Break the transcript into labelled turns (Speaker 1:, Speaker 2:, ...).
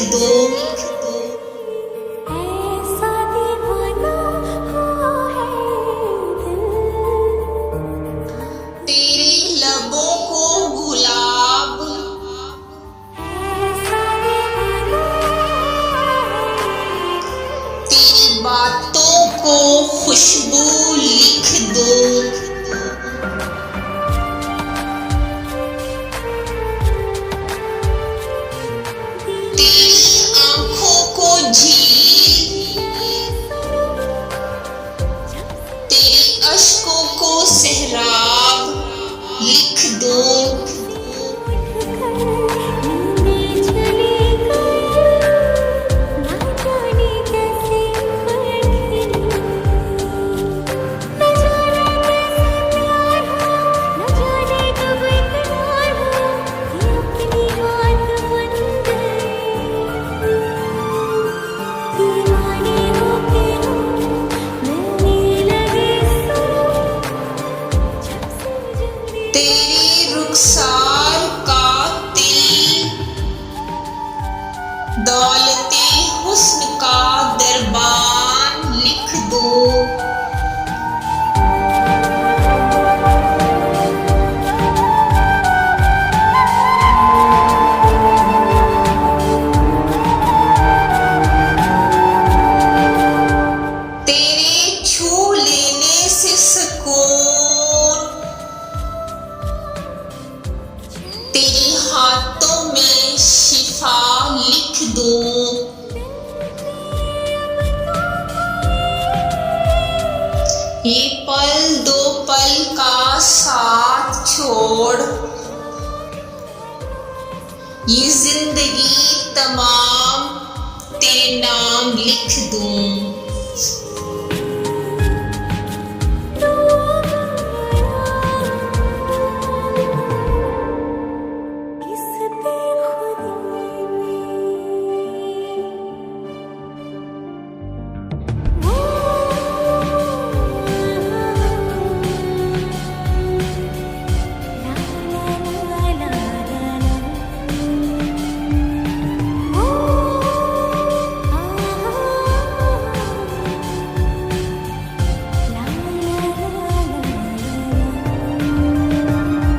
Speaker 1: दो।
Speaker 2: ऐसा दीवाना हुआ है दिल,
Speaker 1: तेरे लबों को गुलाब,
Speaker 2: ऐसा दीवाना
Speaker 1: तेरी बातों को खुशबू लिख दो। तेरी आंखों को झील, तेरे अश्कों को सहराब लिख दो। तेरे रुखसार का तिल, दौलते हुस्न का दरबान लिख दो। तेरे छू लेने से सुकून, तेरे हाथों में शिफा लिख दो। ये पल दो पल का साथ छोड़, ये जिंदगी तमाम तेरे नाम लिख दूं।